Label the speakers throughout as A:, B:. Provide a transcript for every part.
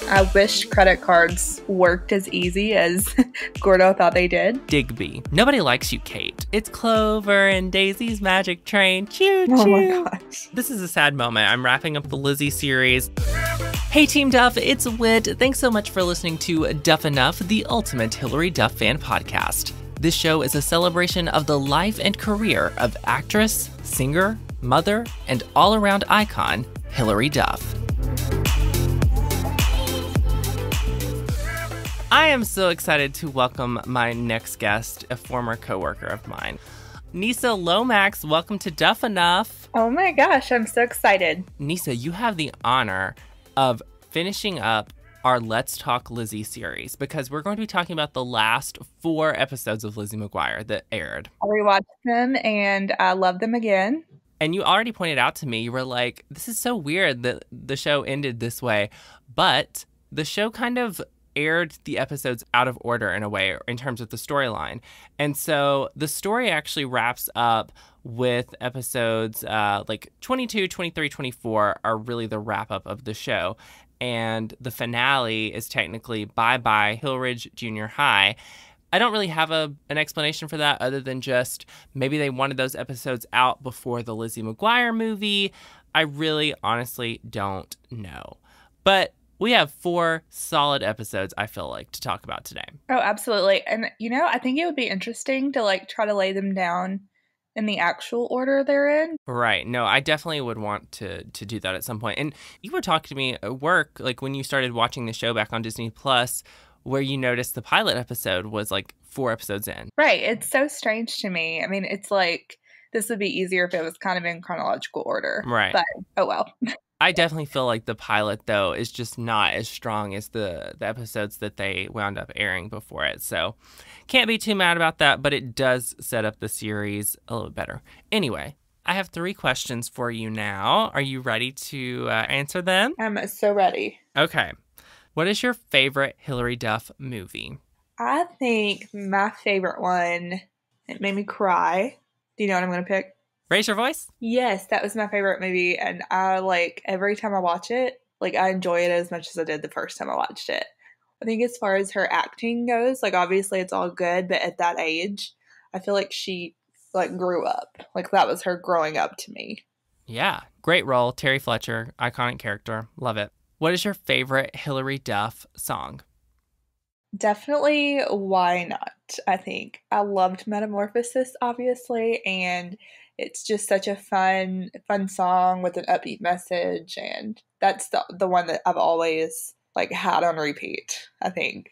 A: I wish credit cards worked as easy as Gordo thought they did.
B: Digby. Nobody likes you, Kate. It's Clover and Daisy's magic train. Choo choo.
A: Oh my gosh.
B: This is a sad moment. I'm wrapping up the Lizzie series. Hey Team Duff, it's Whitt. Thanks so much for listening to Duff Enough, the ultimate Hilary Duff fan podcast. This show is a celebration of the life and career of actress, singer, mother, and all-around icon, Hilary Duff. I am so excited to welcome my next guest, a former coworker of mine. Nissa Lomax, welcome to Duff Enough.
A: Oh my gosh, I'm so excited.
B: Nissa, you have the honor of finishing up our Let's Talk Lizzie series because we're going to be talking about the last 4 episodes of Lizzie McGuire that aired.
A: I rewatched them and I love them again.
B: And you already pointed out to me, you were like, this is so weird that the show ended this way. But the show kind of aired the episodes out of order in a way in terms of the storyline. And so the story actually wraps up with episodes like 22, 23, 24 are really the wrap up of the show. And the finale is technically Bye Bye Hill Ridge Junior High. I don't really have an explanation for that other than just maybe they wanted those episodes out before the Lizzie McGuire movie. I really honestly don't know. But we have 4 solid episodes, I feel like, to talk about today.
A: Oh, absolutely. And, I think it would be interesting to, try to lay them down in the actual order they're in.
B: Right. No, I definitely would want to do that at some point. And you were talking to me at work, like, when you started watching the show back on Disney Plus, where you noticed the pilot episode was, 4 episodes in.
A: Right. It's so strange to me. I mean, it's like this would be easier if it was kind of in chronological order.
B: Right.
A: But, oh well.
B: I definitely feel like the pilot, though, is just not as strong as the episodes that they wound up airing before it. So can't be too mad about that, but it does set up the series a little bit better. Anyway, I have 3 questions for you now. Are you ready to answer them?
A: I'm so ready.
B: Okay. What is your favorite Hilary Duff movie?
A: I think my favorite one, it made me cry. Do you know what I'm going to pick?
B: Raise Your Voice?
A: Yes, that was my favorite movie, and I every time I watch it, I enjoy it as much as I did the first time I watched it. I think as far as her acting goes, obviously it's all good, but at that age, I feel like she grew up. That was her growing up to me.
B: Yeah, great role. Terry Fletcher, iconic character. Love it. What is your favorite Hilary Duff song?
A: Definitely Why Not, I think. I loved Metamorphosis, obviously, and it's just such a fun song with an upbeat message, and that's the one that I've always had on repeat, I think.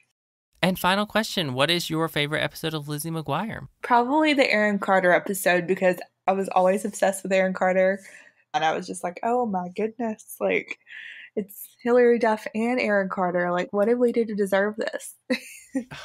B: And final question, what is your favorite episode of Lizzie McGuire?
A: Probably the Aaron Carter episode, because I was always obsessed with Aaron Carter, and I was just oh my goodness, it's Hilary Duff and Aaron Carter. What did we do to deserve this?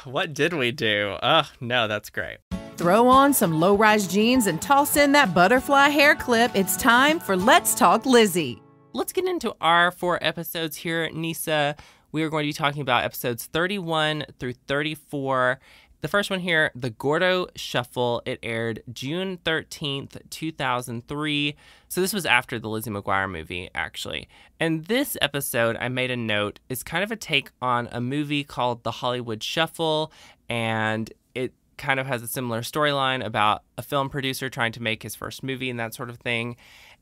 B: What did we do? Oh, no, that's great.
C: Throw on some low-rise jeans and toss in that butterfly hair clip. It's time for Let's Talk Lizzie.
B: Let's get into our 4 episodes here at Nissa. We are going to be talking about episodes 31 through 34. The first one here, The Gordo Shuffle. It aired June 13th, 2003. So this was after the Lizzie McGuire movie, actually. And this episode, I made a note, is kind of a take on a movie called The Hollywood Shuffle. And it kind of has a similar storyline about a film producer trying to make his first movie and that sort of thing.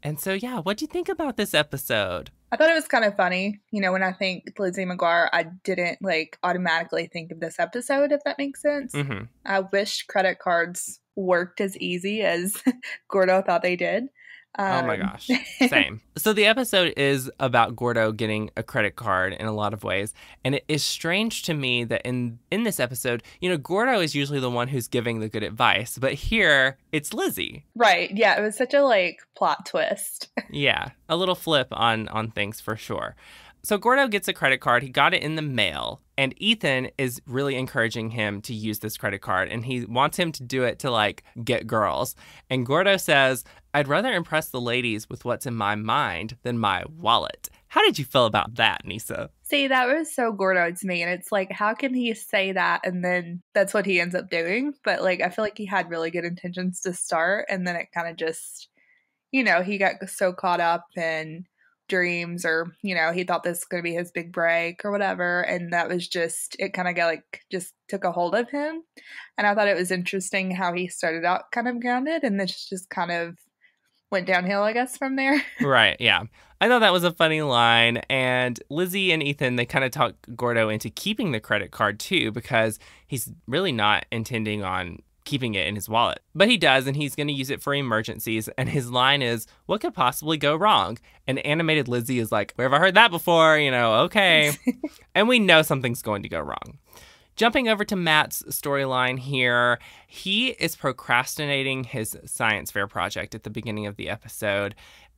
B: And so, yeah, what'd you think about this episode?
A: I thought it was kind of funny. When I think Lizzie McGuire, I didn't automatically think of this episode, if that makes sense.
B: Mm-hmm.
A: I wish credit cards worked as easy as Gordo thought they did.
B: Oh my gosh. Same. So the episode is about Gordo getting a credit card in a lot of ways. And it is strange to me that in this episode, Gordo is usually the one who's giving the good advice. But here, it's Lizzie.
A: Right. Yeah. It was such a plot twist.
B: Yeah. A little flip on things for sure. So Gordo gets a credit card. He got it in the mail. And Ethan is really encouraging him to use this credit card. And he wants him to do it to, get girls. And Gordo says, I'd rather impress the ladies with what's in my mind than my wallet. How did you feel about that, Nissa?
A: See, that was so Gordo to me. And it's how can he say that and then that's what he ends up doing? But, I feel like he had really good intentions to start. And then it kind of just, he got so caught up in dreams, or, you know, he thought this was going to be his big break or whatever. And that was just, it kind of got like, just took a hold of him. And I thought it was interesting how he started out kind of grounded and then just kind of went downhill, I guess, from there.
B: Right, yeah. I thought that was a funny line. And Lizzie and Ethan, they kind of talk Gordo into keeping the credit card too, because he's really not intending on keeping it in his wallet. But he does, and he's going to use it for emergencies. And his line is, what could possibly go wrong? And animated Lizzie is like, where have I heard that before? You know, okay. And we know something's going to go wrong. Jumping over to Matt's storyline here, he is procrastinating his science fair project at the beginning of the episode,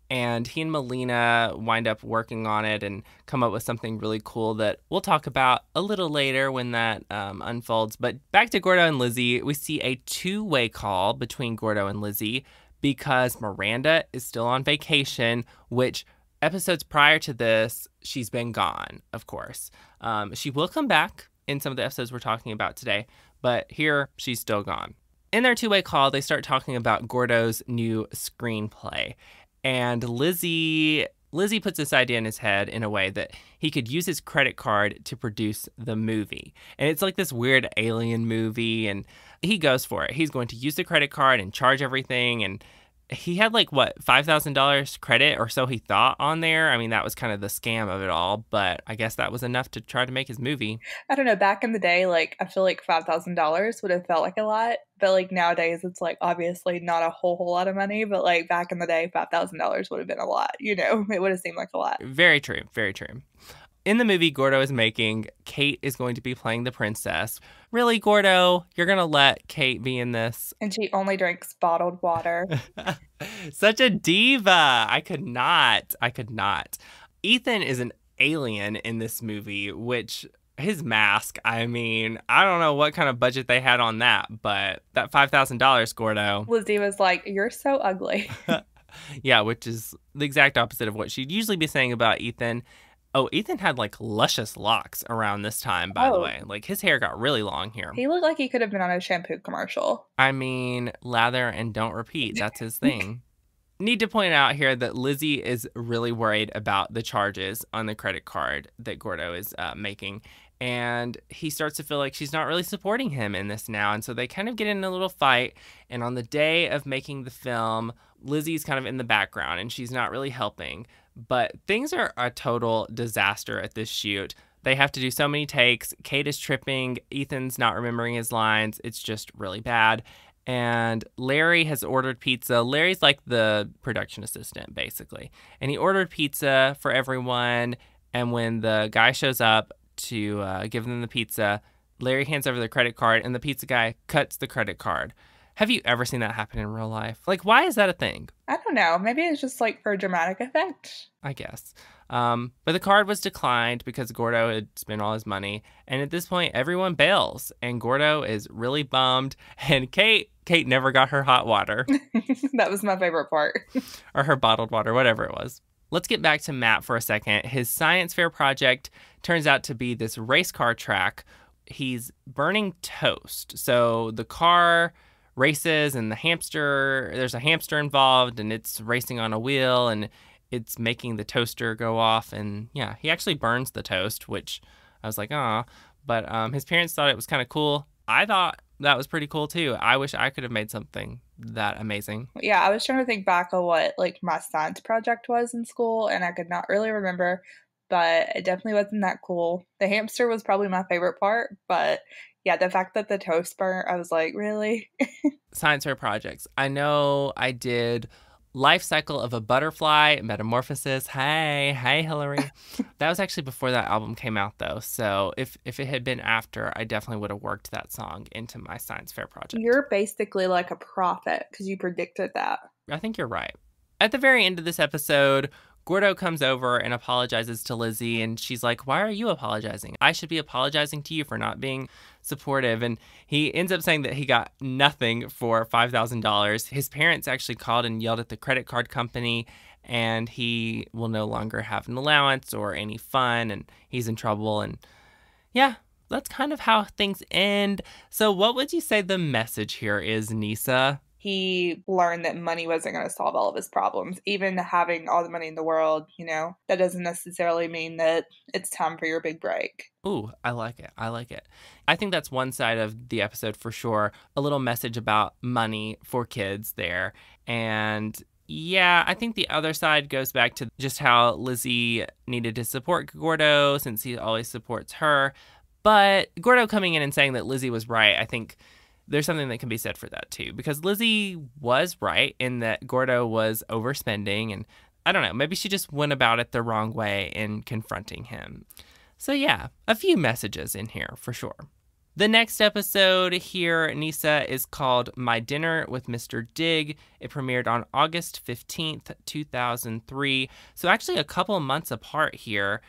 B: and he and Melina wind up working on it and come up with something really cool that we'll talk about a little later when that unfolds. But back to Gordo and Lizzie, we see a two-way call between Gordo and Lizzie because Miranda is still on vacation, which episodes prior to this, she's been gone, of course. She will come back in some of the episodes we're talking about today, but here she's still gone. In their two-way call, they start talking about Gordo's new screenplay. And Lizzie puts this idea in his head in a way that he could use his credit card to produce the movie. And it's like this weird alien movie, and he goes for it. He's going to use the credit card and charge everything, and he had like, what, $5,000 credit or so he thought on there. I mean, that was kind of the scam of it all, but I guess that was enough to try to make his movie.
A: I don't know, back in the day, like, I feel like $5,000 would have felt like a lot, but like nowadays it's like obviously not a whole lot of money, but like back in the day, $5,000 would have been a lot, you know? It would have seemed like a lot.
B: Very true, very true. In the movie Gordo is making, Kate is going to be playing the princess. Really, Gordo, you're going to let Kate be in this?
A: And she only drinks bottled water.
B: Such a diva. I could not. Ethan is an alien in this movie, which his mask, I mean, I don't know what kind of budget they had on that, but that $5,000, Gordo.
A: Lizzie was like, you're so ugly.
B: Yeah, which is the exact opposite of what she'd usually be saying about Ethan. Oh, Ethan had like luscious locks around this time, by the way. Like his hair got really long here.
A: He looked like he could have been on a shampoo commercial.
B: I mean, lather and don't repeat. That's his thing. Need to point out here that Lizzie is really worried about the charges on the credit card that Gordo is making. And he starts to feel like she's not really supporting him in this now. And so they kind of get in a little fight. And on the day of making the film, Lizzie's kind of in the background and she's not really helping. But things are a total disaster at this shoot. They have to do so many takes. Kate is tripping. Ethan's not remembering his lines. It's just really bad. And Larry has ordered pizza. Larry's like the production assistant, basically. And he ordered pizza for everyone. And when the guy shows up to give them the pizza, Larry hands over the credit card, and the pizza guy cuts the credit card. Have you ever seen that happen in real life? Like, why is that a thing?
A: I don't know. Maybe it's just like for dramatic effect.
B: I guess. But the card was declined because Gordo had spent all his money. And at this point, everyone bails. And Gordo is really bummed. And Kate never got her hot water.
A: That was my favorite part.
B: Or her bottled water, whatever it was. Let's get back to Matt for a second. His science fair project turns out to be this race car track. He's burning toast. So the car races and there's a hamster involved and it's racing on a wheel and it's making the toaster go off. And yeah, he actually burns the toast, which I was like, aw. But his parents thought it was kind of cool. I thought that was pretty cool too. I wish I could have made something that amazing.
A: Yeah, I was trying to think back of what like my science project was in school and I could not really remember, but it definitely wasn't that cool. The hamster was probably my favorite part, but yeah, the fact that the toast burnt, I was like, really?
B: Science fair projects. I know I did Life Cycle of a Butterfly, Metamorphosis. Hey, Hilary. That was actually before that album came out, though. So if it had been after, I definitely would have worked that song into my science fair project.
A: You're basically like a prophet because you predicted that.
B: I think you're right. At the very end of this episode, Gordo comes over and apologizes to Lizzie, and she's like, why are you apologizing? I should be apologizing to you for not being supportive. And he ends up saying that he got nothing for $5,000. His parents actually called and yelled at the credit card company, and he will no longer have an allowance or any fun, and he's in trouble. And yeah, that's kind of how things end. So what would you say the message here is, Nissa?
A: he learned that money wasn't going to solve all of his problems. Even having all the money in the world, that doesn't necessarily mean that it's time for your big break.
B: Ooh, I like it. I like it. I think that's one side of the episode for sure. A little message about money for kids there. And yeah, I think the other side goes back to just how Lizzie needed to support Gordo since he always supports her. But Gordo coming in and saying that Lizzie was right, I think there's something that can be said for that too. Because Lizzie was right in that Gordo was overspending. And I don't know, maybe she just went about it the wrong way in confronting him. So yeah, a few messages in here for sure. The next episode here, Nissa, is called My Dinner with Mr. Dig. It premiered on August 15th, 2003. So actually a couple months apart here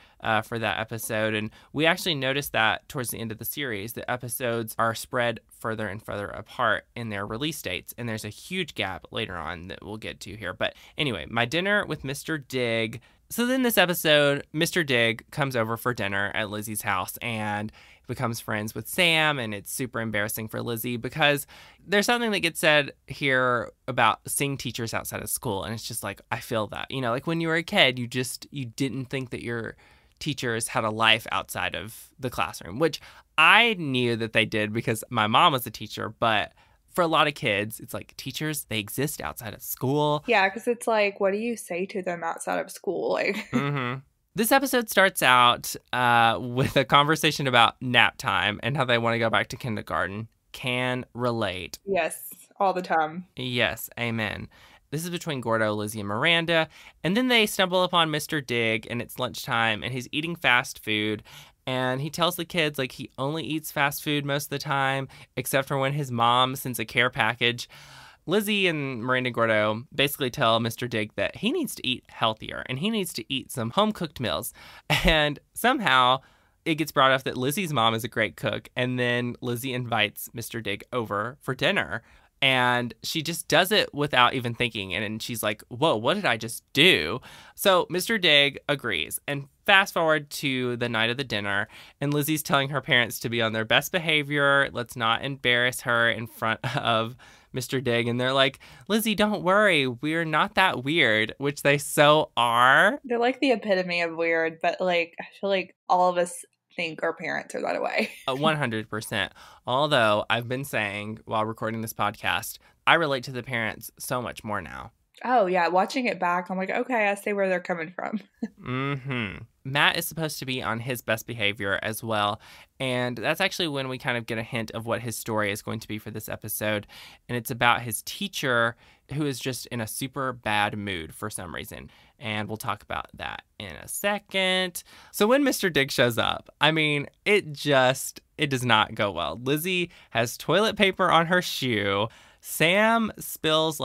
B: for that episode. And we actually noticed that towards the end of the series, the episodes are spread further and further apart in their release dates. And there's a huge gap later on that we'll get to here. But anyway, My Dinner with Mr. Dig. So then this episode, Mr. Dig comes over for dinner at Lizzie's house and becomes friends with Sam, and it's super embarrassing for Lizzie because there's something that gets said here about seeing teachers outside of school, and it's just like, I feel that. Like when you were a kid, you didn't think that your teachers had a life outside of the classroom, which I knew that they did because my mom was a teacher, but for a lot of kids, it's like teachers, they exist outside of school.
A: Yeah, because it's like, what do you say to them outside of school?
B: Mm-hmm. This episode starts out with a conversation about nap time and how they want to go back to kindergarten. Can relate.
A: Yes, all the time.
B: Yes, amen. This is between Gordo, Lizzie, and Miranda. And then they stumble upon Mr. Dig, and it's lunchtime, and he's eating fast food. And he tells the kids, like, he only eats fast food most of the time, except for when his mom sends a care package. Lizzie and Miranda and Gordo basically tell Mr. Dig that he needs to eat healthier and he needs to eat some home-cooked meals. And somehow it gets brought up that Lizzie's mom is a great cook. And then Lizzie invites Mr. Dig over for dinner. And she just does it without even thinking. And she's like, whoa, what did I just do? So Mr. Dig agrees. And fast forward to the night of the dinner. And Lizzie's telling her parents to be on their best behavior. Let's not embarrass her in front of Mr. Dig. And they're like, Lizzie, don't worry. We're not that weird, which they so are.
A: They're like the epitome of weird. But I feel like all of us think our parents are that way.
B: 100%. Although I've been saying while recording this podcast, I relate to the parents so much more now.
A: Oh, yeah. Watching it back, I'm like, okay, I see where they're coming from.
B: Mm-hmm. Matt is supposed to be on his best behavior as well. And that's actually when we kind of get a hint of what his story is going to be for this episode. And it's about his teacher who is just in a super bad mood for some reason. And we'll talk about that in a second. So when Mr. Dig shows up, I mean, it does not go well. Lizzie has toilet paper on her shoe. Sam spills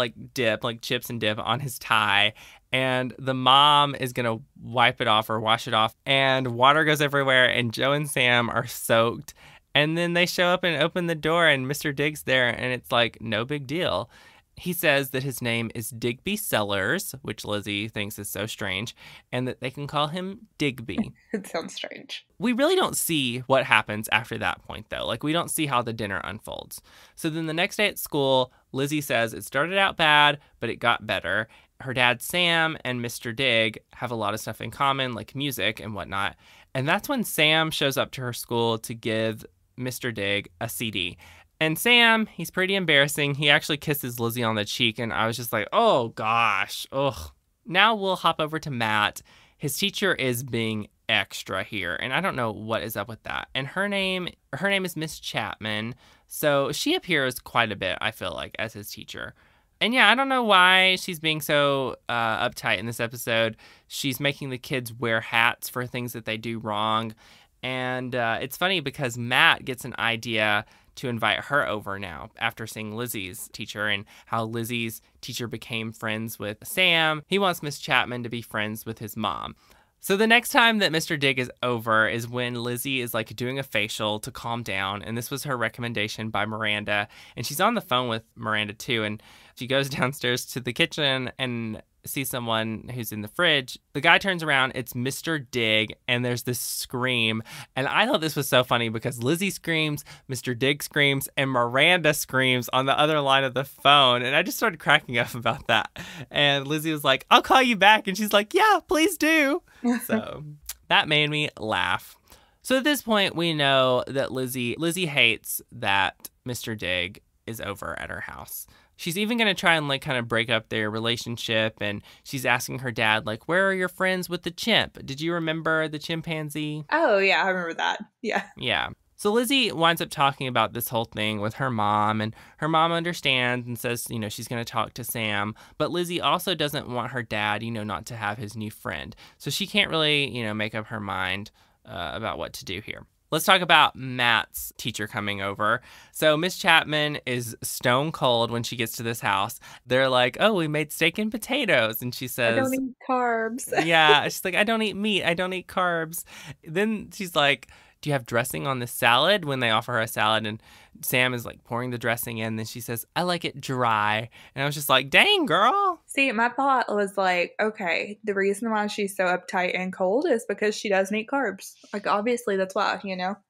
B: chips and dip on his tie, and the mom is going to wipe it off or wash it off, and water goes everywhere, and Joe and Sam are soaked. And then they show up and open the door, and Mr. Dig's there, and it's like, no big deal. He says that his name is Digby Sellers, which Lizzie thinks is so strange, and that they can call him Digby.
A: It sounds strange.
B: We really don't see what happens after that point, though. We don't see how the dinner unfolds. So then the next day at school, Lizzie says it started out bad, but it got better. Her dad, Sam, and Mr. Dig have a lot of stuff in common, like music and whatnot. And that's when Sam shows up to her school to give Mr. Dig a CD. And Sam, he's pretty embarrassing. He actually kisses Lizzie on the cheek, and I was just like, oh, gosh. Ugh. Now we'll hop over to Matt. His teacher is being extra here, and I don't know what is up with that. And her name is Miss Chapman, so she appears quite a bit, I feel like, as his teacher. And yeah, I don't know why she's being so uptight in this episode. She's making the kids wear hats for things that they do wrong. And it's funny because Matt gets an idea to invite her over now after seeing Lizzie's teacher and how Lizzie's teacher became friends with Sam. He wants Miss Chapman to be friends with his mom. So the next time that Mr. Dig is over is when Lizzie is doing a facial to calm down. And this was her recommendation by Miranda. And she's on the phone with Miranda too. And She goes downstairs to the kitchen and sees someone who's in the fridge. The guy turns around. It's Mr. Dig, and there's this scream. And I thought this was so funny because Lizzie screams, Mr. Dig screams, and Miranda screams on the other line of the phone. And I just started cracking up about that. And Lizzie was like, I'll call you back. And she's like, yeah, please do. So that made me laugh. So at this point, we know that Lizzie hates that Mr. Dig is over at her house. She's even going to try and like kind of break up their relationship, and she's asking her dad, like, where are your friends with the chimp? Did you remember the chimpanzee?
A: Oh, yeah, I remember that. Yeah.
B: Yeah. So Lizzie winds up talking about this whole thing with her mom, and her mom understands and says, she's going to talk to Sam. But Lizzie also doesn't want her dad, not to have his new friend. So she can't really, make up her mind about what to do here. Let's talk about Matt's teacher coming over. So Miss Chapman is stone cold when she gets to this house. They're like, oh, we made steak and potatoes. And she says,
A: I don't eat carbs.
B: Yeah. She's like, I don't eat meat. I don't eat carbs. Then she's like, do you have dressing on the salad? When they offer her a salad, and Sam is like pouring the dressing in. Then she says, I like it dry. And I was just like, dang, girl.
A: See, my thought was like, okay, the reason why she's so uptight and cold is because she doesn't eat carbs. Like, obviously, that's why,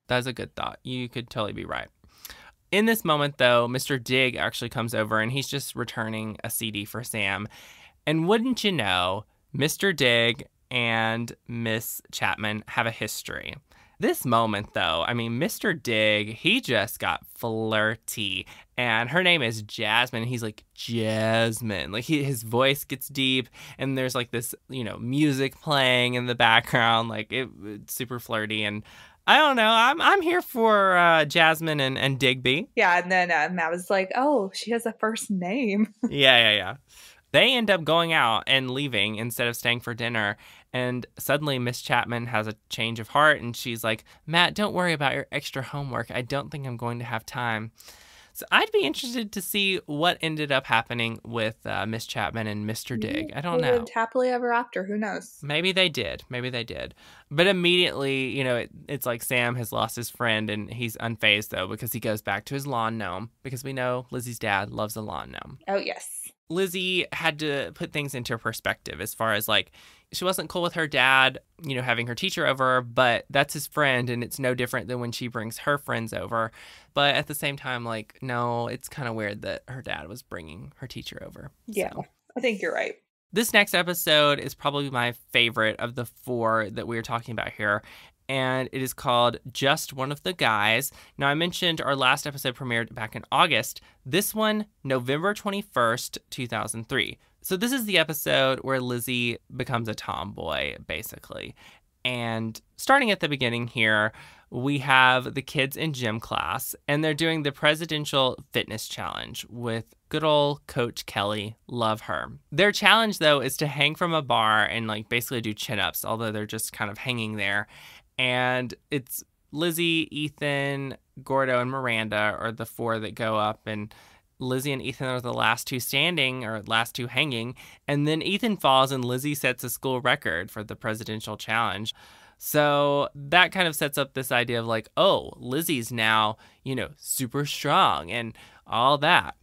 B: That's a good thought. You could totally be right. In this moment, though, Mr. Dig actually comes over, and he's just returning a CD for Sam. And wouldn't you know, Mr. Dig and Miss Chapman have a history. This moment, though, Mr. Dig, he just got flirty. And her name is Jasmine. He's like, Jasmine. Like, his voice gets deep. And there's like this, music playing in the background. Like, it's super flirty. And I don't know. I'm here for Jasmine and Digby.
A: Yeah, and then Matt was like, oh, she has a first name.
B: Yeah. They end up going out and leaving instead of staying for dinner. And suddenly Miss Chapman has a change of heart, and she's like, Matt, don't worry about your extra homework. I don't think I'm going to have time. So I'd be interested to see what ended up happening with Miss Chapman and Mr. Dig. I don't know.
A: Lived happily ever after. Who knows?
B: Maybe they did. But immediately, it's like Sam has lost his friend, and he's unfazed, though, because he goes back to his lawn gnome, because we know Lizzie's dad loves a lawn gnome.
A: Oh, yes.
B: Lizzie had to put things into perspective as far as like, she wasn't cool with her dad, having her teacher over, but that's his friend, and it's no different than when she brings her friends over. But at the same time, like, no, it's kind of weird that her dad was bringing her teacher over.
A: Yeah,
B: so.
A: I think you're right.
B: This next episode is probably my favorite of the 4 that we're talking about here. And it is called Just One of the Guys. Now, I mentioned our last episode premiered back in August. This one, November 21st, 2003. So this is the episode where Lizzie becomes a tomboy, basically. And starting at the beginning here, we have the kids in gym class, and they're doing the Presidential Fitness Challenge with good old Coach Kelly. Love her. Their challenge, though, is to hang from a bar and like basically do chin-ups, although they're just kind of hanging there. And it's Lizzie, Ethan, Gordo, and Miranda are the 4 that go up, and Lizzie and Ethan are the last 2 standing, or last 2 hanging, and then Ethan falls and Lizzie sets a school record for the presidential challenge. So that kind of sets up this idea of like, oh, Lizzie's now, super strong and all that.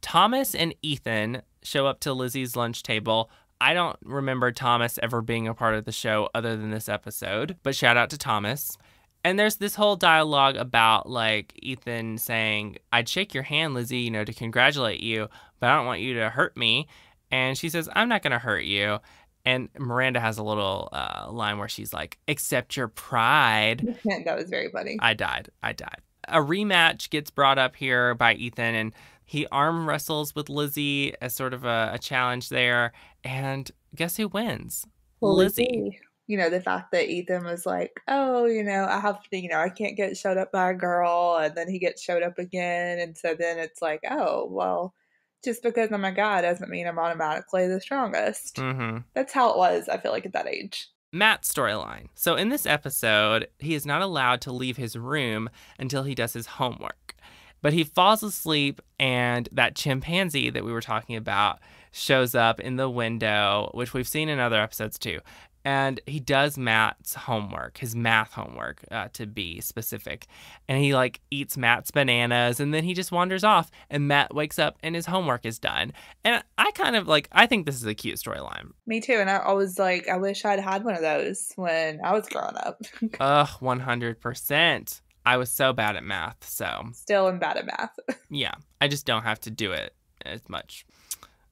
B: Thomas and Ethan show up to Lizzie's lunch table. I don't remember Thomas ever being a part of the show other than this episode, but shout out to Thomas. And there's this whole dialogue about like Ethan saying, I'd shake your hand, Lizzie, to congratulate you, but I don't want you to hurt me. And she says, I'm not going to hurt you. And Miranda has a little line where she's like, accept your pride.
A: That was very funny.
B: I died. A rematch gets brought up here by Ethan, and he arm wrestles with Lizzie as sort of a challenge there. And guess who wins?
A: Well,
B: Lizzie.
A: The fact that Ethan was like, oh, I have to, I can't get showed up by a girl. And then he gets showed up again. And so then it's like, oh, well, just because I'm a guy doesn't mean I'm automatically the strongest.
B: Mm-hmm.
A: That's how it was, I feel like, at that age.
B: Matt's storyline. So in this episode, he is not allowed to leave his room until he does his homework. But he falls asleep, and that chimpanzee that we were talking about shows up in the window, which we've seen in other episodes too. And he does Matt's homework, his math homework, to be specific. And he like eats Matt's bananas, and then he just wanders off. And Matt wakes up and his homework is done. And I kind of like, I think this is a cute storyline.
A: Me too. And I was like, I wish I'd had one of those when I was growing up.
B: 100%. I was so bad at math, so.
A: Still am bad at math.
B: Yeah, I just don't have to do it as much.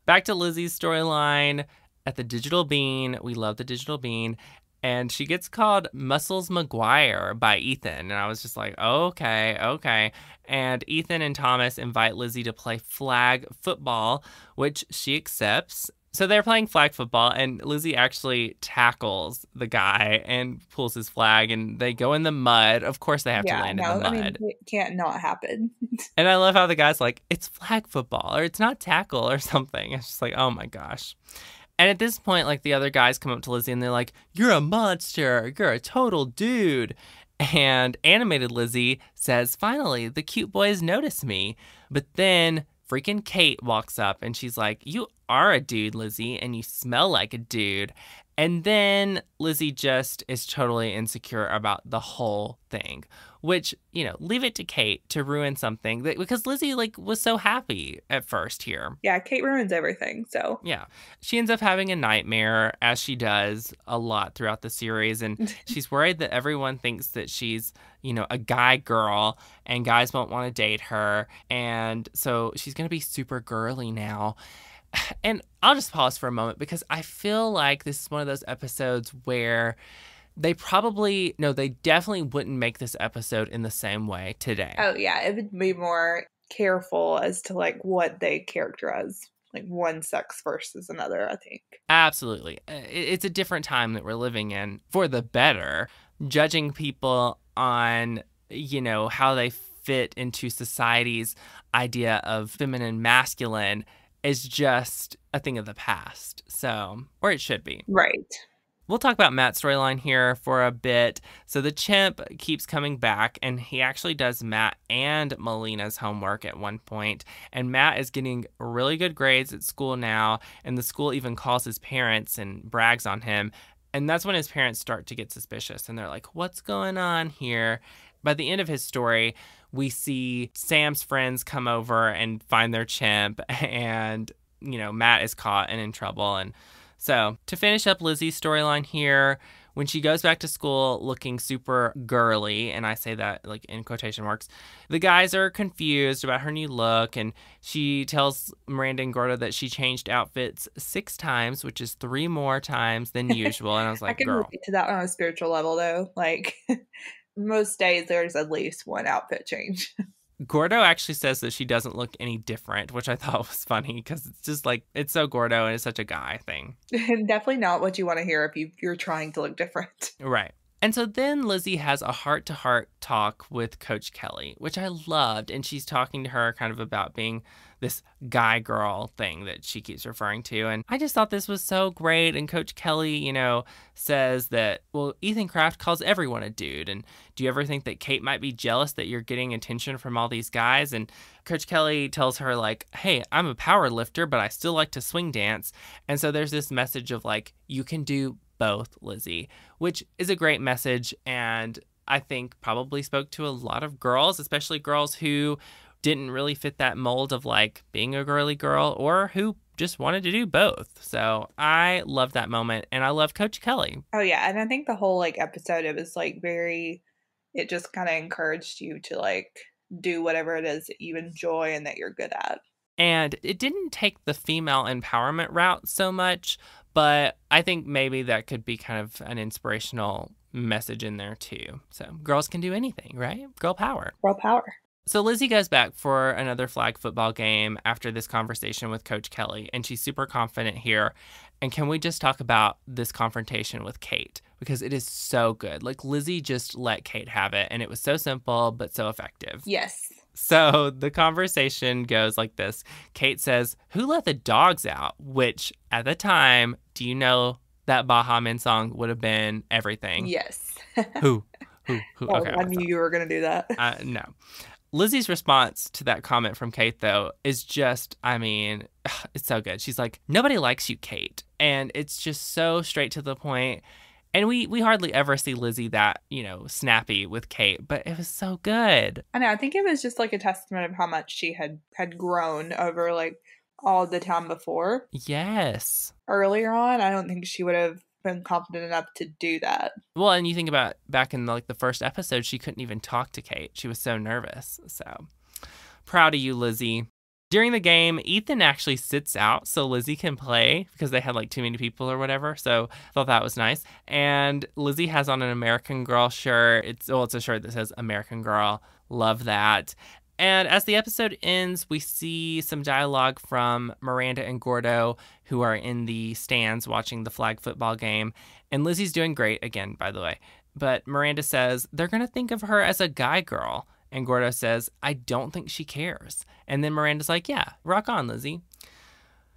B: Back to Lizzie's storyline. At the Digital Bean, we love the Digital Bean, and she gets called Muscles Maguire by Ethan, and I was just like, okay. And Ethan and Thomas invite Lizzie to play flag football, which she accepts. So they're playing flag football, and Lizzie actually tackles the guy and pulls his flag, and they go in the mud. Of course, they have to land in the mud.
A: I mean, it can't not happen.
B: And I love how the guy's like, it's flag football, or it's not tackle, or something. It's just like, oh my gosh. And at this point, like, the other guys come up to Lizzie and they're like, you're a monster. You're a total dude. And animated Lizzie says, finally, the cute boys notice me. But then freaking Kate walks up and she's like, you are a dude, Lizzie, and you smell like a dude. And then Lizzie just is totally insecure about the whole thing, which, you know, leave it to Kate to ruin something because Lizzie like was so happy at first here.
A: Yeah, Kate ruins everything. So
B: yeah, she ends up having a nightmare, as she does a lot throughout the series. And she's worried that everyone thinks that she's, you know, a guy girl and guys won't want to date her. And so she's going to be super girly now. And I'll just pause for a moment because I feel like this is one of those episodes where they definitely wouldn't make this episode in the same way today.
A: Oh, yeah. It would be more careful as to like what they characterize, like one sex versus another, I think.
B: Absolutely. It's a different time that we're living in for the better. Judging people on, you know, how they fit into society's idea of feminine masculine is just a thing of the past. So, or it should be.
A: Right.
B: We'll talk about Matt's storyline here for a bit. So the chimp keeps coming back, and he actually does Matt and Melina's homework at one point. And Matt is getting really good grades at school now, and the school even calls his parents and brags on him. And that's when his parents start to get suspicious, and they're like, what's going on here? By the end of his story, we see Sam's friends come over and find their chimp, and, you know, Matt is caught and in trouble. And so to finish up Lizzie's storyline here, when she goes back to school looking super girly, and I say that like in quotation marks, the guys are confused about her new look, and she tells Miranda and Gordo that she changed outfits 6 times, which is 3 more times than usual. And I was like,
A: I can relate to that on a spiritual level, though. Like, most days there's at least one outfit change.
B: Gordo actually says that she doesn't look any different, which I thought was funny because it's just like, it's so Gordo and it's such a guy thing.
A: Definitely not what you want to hear if you're trying to look different.
B: Right. And so then Lizzie has a heart-to-heart talk with Coach Kelly, which I loved. And she's talking to her kind of about being this guy girl thing that she keeps referring to. And I just thought this was so great. And Coach Kelly, you know, says that, well, Ethan Kraft calls everyone a dude. And do you ever think that Kate might be jealous that you're getting attention from all these guys? And Coach Kelly tells her, like, hey, I'm a power lifter, but I still like to swing dance. And so there's this message of, like, you can do both, Lizzie, which is a great message, and I think probably spoke to a lot of girls, especially girls who didn't really fit that mold of like being a girly girl or who just wanted to do both. So I love that moment, and I love Coach Kelly.
A: Oh yeah, and I think the whole like episode, it was like it just kind of encouraged you to like do whatever it is that you enjoy and that you're good at.
B: And it didn't take the female empowerment route so much, but I think maybe that could be kind of an inspirational message in there too. So girls can do anything, right? Girl power.
A: Girl power.
B: So Lizzie goes back for another flag football game after this conversation with Coach Kelly, and she's super confident here. And can we just talk about this confrontation with Kate? Because it is so good. Like, Lizzie just let Kate have it, and it was so simple but so effective.
A: Yes.
B: So the conversation goes like this. Kate says, who let the dogs out? Which, at the time, do you know that Baha Men song would have been everything?
A: Yes.
B: Who?
A: Oh, okay, I knew you were going to do that.
B: No. Lizzie's response to that comment from Kate, though, is just, I mean, it's so good. She's like, nobody likes you, Kate. And it's just so straight to the point. And we hardly ever see Lizzie that, snappy with Kate, but it was so good.
A: I know. I think it was just like a testament of how much she had grown over like all the time before.
B: Yes.
A: Earlier on, I don't think she would have been confident enough to do that.
B: Well, and you think about back in the first episode, she couldn't even talk to Kate. She was so nervous. So proud of you, Lizzie. During the game, Ethan actually sits out so Lizzie can play because they had like too many people or whatever. So I thought that was nice. And Lizzie has on an American Girl shirt. It's a shirt that says American Girl. Love that. And as the episode ends, we see some dialogue from Miranda and Gordo, who are in the stands watching the flag football game. And Lizzie's doing great again, by the way. But Miranda says they're going to think of her as a guy girl. And Gordo says, I don't think she cares. And then Miranda's like, yeah, rock on, Lizzie.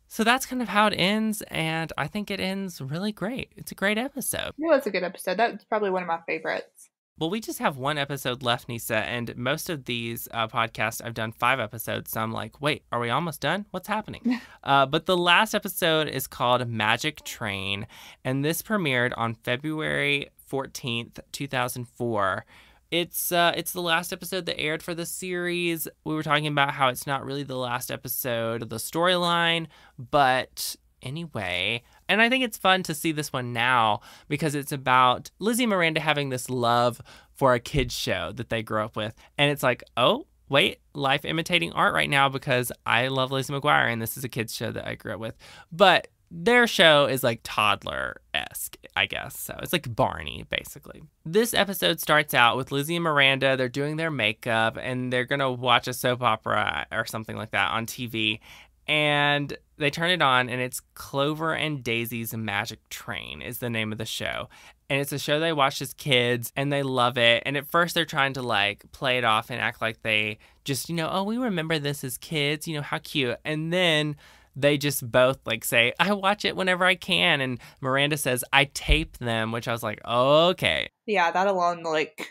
B: So that's kind of how it ends. And I think it ends really great. It's a great episode.
A: It was a good episode. That's probably one of my favorites.
B: Well, we just have one episode left, Nissa, and most of these podcasts, I've done 5 episodes, so I'm like, wait, are we almost done? What's happening? But the last episode is called Magic Train, and this premiered on February 14th, 2004. It's the last episode that aired for the series. We were talking about how it's not really the last episode of the storyline, but anyway, and I think it's fun to see this one now because it's about Lizzie and Miranda having this love for a kid's show that they grew up with. And it's like, oh, wait, life imitating art right now because I love Lizzie McGuire and this is a kid's show that I grew up with. But their show is like toddler-esque, I guess. So it's like Barney, basically. This episode starts out with Lizzie and Miranda. They're doing their makeup and they're going to watch a soap opera or something like that on TV. And they turn it on, and it's Clover and Daisy's Magic Train is the name of the show. And it's a show they watched as kids, and they love it. And at first, they're trying to, like, play it off and act like they just, oh, we remember this as kids, how cute. And then they just both, like, say, I watch it whenever I can. And Miranda says, I tape them, which I was like, okay.
A: Yeah, that alone, like,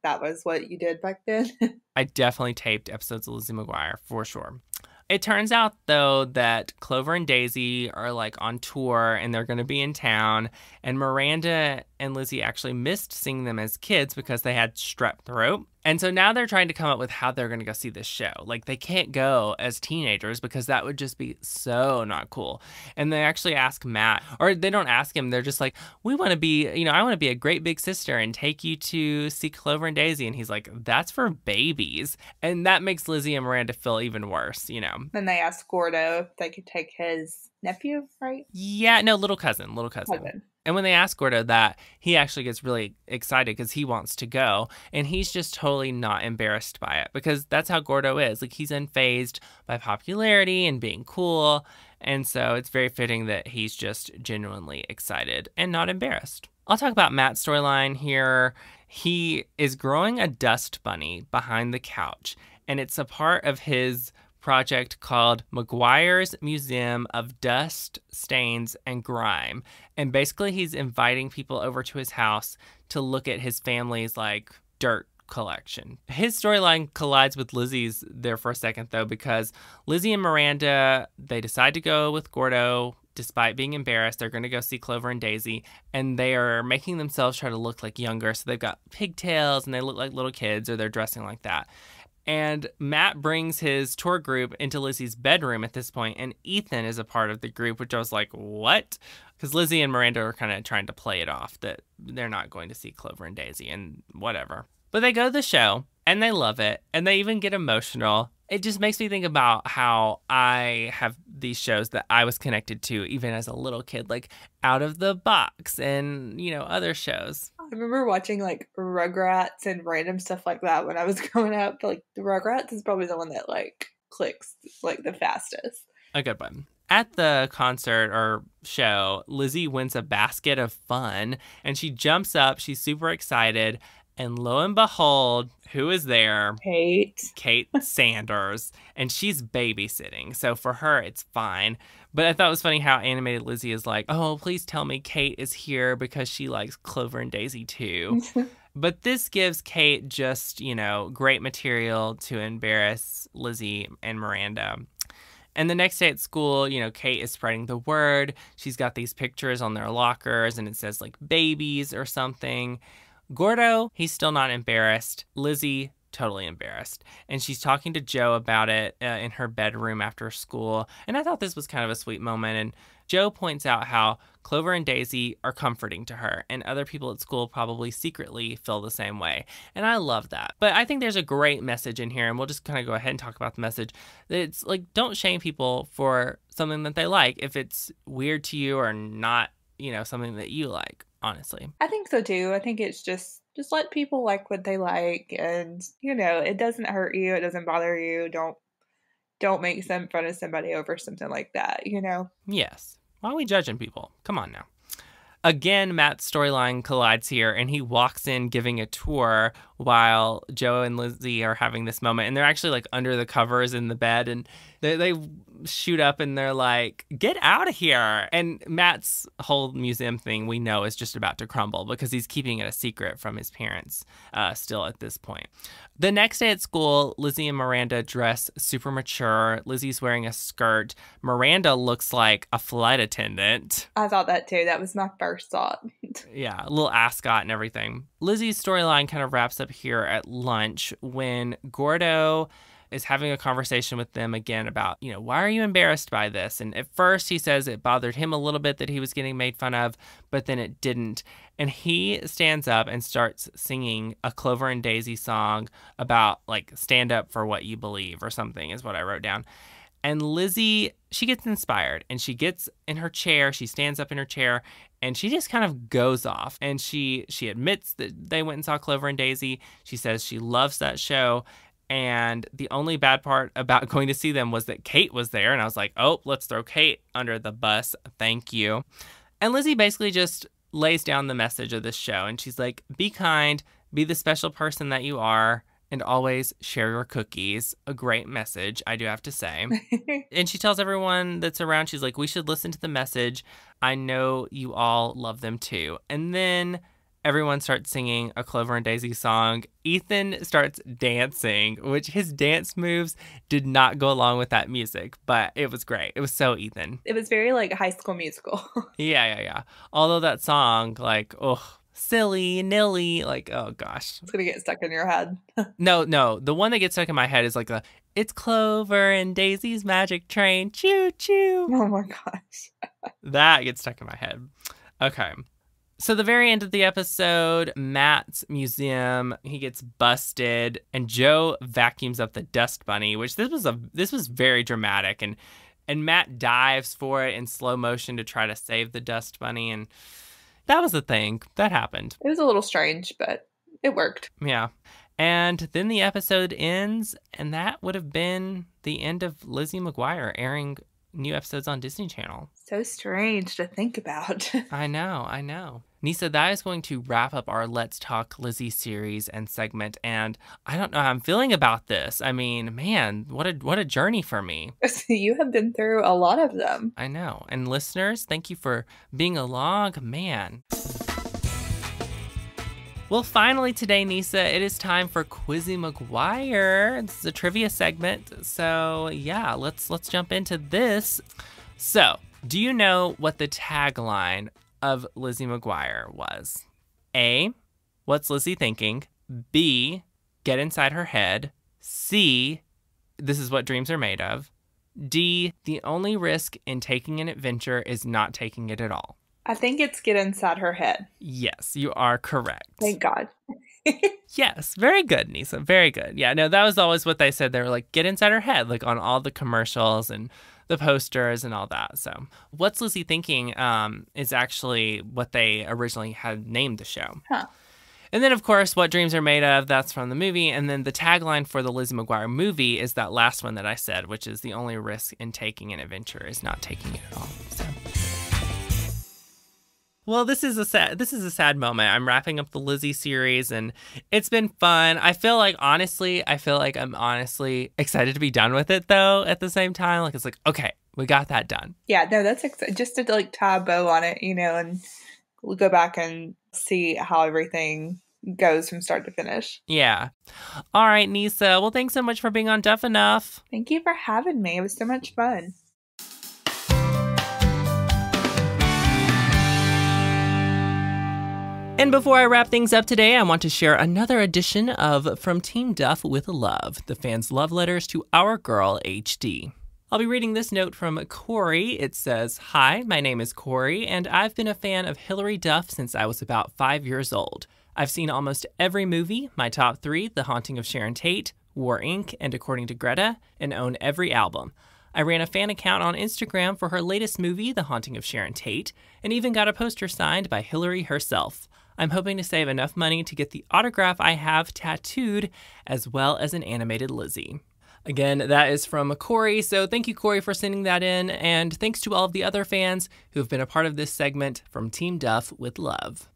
A: that was what you did back then.
B: I definitely taped episodes of Lizzie McGuire, for sure. It turns out, though, that Clover and Daisy are, like, on tour, and they're going to be in town, and Miranda and Lizzie actually missed seeing them as kids because they had strep throat. And so now they're trying to come up with how they're going to go see this show. Like, they can't go as teenagers because that would just be so not cool. And they actually ask Matt, or they don't ask him. They're just like, we want to be, I want to be a great big sister and take you to see Clover and Daisy. And he's like, that's for babies. And that makes Lizzie and Miranda feel even worse, Then
A: they asked Gordo if they could take his nephew, right?
B: Yeah, no, little cousin. And when they ask Gordo that, he actually gets really excited because he wants to go. And he's just totally not embarrassed by it because that's how Gordo is. Like, he's unfazed by popularity and being cool. And so it's very fitting that he's just genuinely excited and not embarrassed. I'll talk about Matt's storyline here. He is growing a dust bunny behind the couch. And it's a part of his project called Maguire's Museum of Dust, Stains, and Grime. And basically he's inviting people over to his house to look at his family's, like, dirt collection. His storyline collides with Lizzie's there for a second, though, because Lizzie and Miranda, they decide to go with Gordo. Despite being embarrassed, they're going to go see Clover and Daisy, and they are making themselves try to look like younger. So they've got pigtails, and they look like little kids, or they're dressing like that. And Matt brings his tour group into Lizzie's bedroom at this point, and Ethan is a part of the group, which I was like, what? Because Lizzie and Miranda are kind of trying to play it off that they're not going to see Clover and Daisy and whatever. But they go to the show, and they love it, and they even get emotional. It just makes me think about how I have these shows that I was connected to even as a little kid, like Out of the Box and, other shows.
A: I remember watching like Rugrats and random stuff like that when I was growing up. Like the Rugrats is probably the one that like clicks like the fastest.
B: A good one. At the concert or show, Lizzie wins a basket of fun and she jumps up. She's super excited. And lo and behold, who is there? Kate Sanders. And she's babysitting. So for her, it's fine. But I thought it was funny how animated Lizzie is like, oh, please tell me Kate is here because she likes Clover and Daisy too. But this gives Kate just, great material to embarrass Lizzie and Miranda. And the next day at school, Kate is spreading the word. She's got these pictures on their lockers and it says like babies or something. Gordo, he's still not embarrassed. Lizzie, totally embarrassed. And she's talking to Joe about it in her bedroom after school. And I thought this was kind of a sweet moment. And Joe points out how Clover and Daisy are comforting to her, and other people at school probably secretly feel the same way. And I love that. But I think there's a great message in here, and we'll just kind of go ahead and talk about the message. It's like, don't shame people for something that they like if it's weird to you or not, something that you like, honestly.
A: I think so too. I think it's just let people like what they like, and it doesn't hurt you, it doesn't bother you. Don't make some fun of somebody over something like that,
B: Yes. Why are we judging people? Come on now. Again, Matt's storyline collides here, and he walks in giving a tour while Joe and Lizzie are having this moment. And they're actually like under the covers in the bed, and they shoot up and they're like, get out of here. And Matt's whole museum thing, we know, is just about to crumble because he's keeping it a secret from his parents still at this point. The next day at school, Lizzie and Miranda dress super mature. Lizzie's wearing a skirt. Miranda looks like a flight attendant.
A: I thought that too. That was my first thought.
B: Yeah, a little ascot and everything. Lizzie's storyline kind of wraps up here at lunch when Gordo is having a conversation with them again about, why are you embarrassed by this? And at first he says it bothered him a little bit that he was getting made fun of, but then it didn't. And he stands up and starts singing a Clover and Daisy song about like stand up for what you believe or something is what I wrote down. And Lizzie, she gets inspired and she gets in her chair. She stands up in her chair and she just kind of goes off. And she admits that they went and saw Clover and Daisy. She says she loves that show. And the only bad part about going to see them was that Kate was there. And I was like, oh, let's throw Kate under the bus. Thank you. And Lizzie basically just lays down the message of this show. And she's like, be kind, be the special person that you are, and always share your cookies. A great message, I do have to say. And she tells everyone that's around, she's like, we should listen to the message. I know you all love them too. And then everyone starts singing a Clover and Daisy song. Ethan starts dancing, which his dance moves did not go along with that music, but it was great. It was so Ethan.
A: It was very like High School Musical.
B: Yeah. Although that song, like, silly, nilly, like, oh gosh.
A: It's going to get stuck in your head.
B: No. The one that gets stuck in my head is like it's Clover and Daisy's magic train. Choo choo.
A: Oh my gosh.
B: That gets stuck in my head. Okay. So the very end of the episode, Matt's museum, he gets busted, and Joe vacuums up the dust bunny, which this was very dramatic, and Matt dives for it in slow motion to try to save the dust bunny, and that was the thing that happened.
A: It was a little strange, but it worked.
B: Yeah. And then the episode ends, and that would have been the end of Lizzie McGuire airing new episodes on Disney Channel.
A: So strange to think about.
B: I know. Nissa, that is going to wrap up our Let's Talk Lizzie series and segment, and I don't know how I'm feeling about this. I mean, man, what a journey for me.
A: You have been through a lot of them.
B: I know. And listeners, thank you for being along. Man. Well, finally today, Nissa, it is time for Quizzy McGuire. This is a trivia segment. So yeah, let's jump into this. So, do you know what the tagline of Lizzie McGuire was? A, what's Lizzie thinking? B, get inside her head. C, this is what dreams are made of. D, the only risk in taking an adventure is not taking it at all.
A: I think it's get inside her head.
B: Yes, you are correct.
A: Thank God.
B: Yes, very good, Nissa. Very good. Yeah, no, that was always what they said. They were like, get inside her head, like on all the commercials and the posters and all that. So what's Lizzie thinking is actually what they originally had named the show.
A: Huh.
B: And then, of course, what dreams are made of, that's from the movie. And then the tagline for the Lizzie McGuire movie is that last one that I said, which is the only risk in taking an adventure is not taking it at all. So. Well, this is a sad moment. I'm wrapping up the Lizzie series, and it's been fun. I feel like I'm honestly excited to be done with it, though, at the same time. Like, it's like, okay, we got that done.
A: Yeah, no, that's just to like tie a bow on it, and we'll go back and see how everything goes from start to finish.
B: Yeah. All right, Nissa. Well, thanks so much for being on Duff Enough.
A: Thank you for having me. It was so much fun.
B: And before I wrap things up today, I want to share another edition of From Team Duff with Love, the fans' love letters to our girl, HD. I'll be reading this note from Corey. It says, "Hi, my name is Corey, and I've been a fan of Hilary Duff since I was about 5 years old. I've seen almost every movie, my top 3, The Haunting of Sharon Tate, War Inc., and According to Greta, and own every album. I ran a fan account on Instagram for her latest movie, The Haunting of Sharon Tate, and even got a poster signed by Hilary herself. I'm hoping to save enough money to get the autograph I have tattooed, as well as an animated Lizzie." Again, that is from Corey, so thank you, Corey, for sending that in, and thanks to all of the other fans who have been a part of this segment from Team Duff with Love.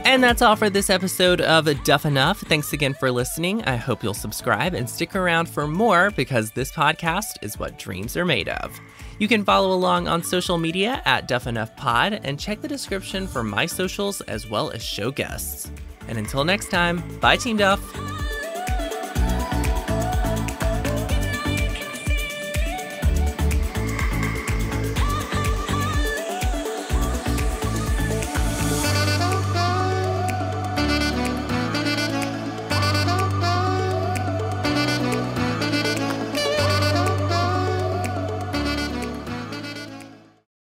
B: And that's all for this episode of Duff Enough. Thanks again for listening. I hope you'll subscribe and stick around for more, because this podcast is what dreams are made of. You can follow along on social media at Duff Enough Pod, and check the description for my socials as well as show guests. And until next time, bye Team Duff.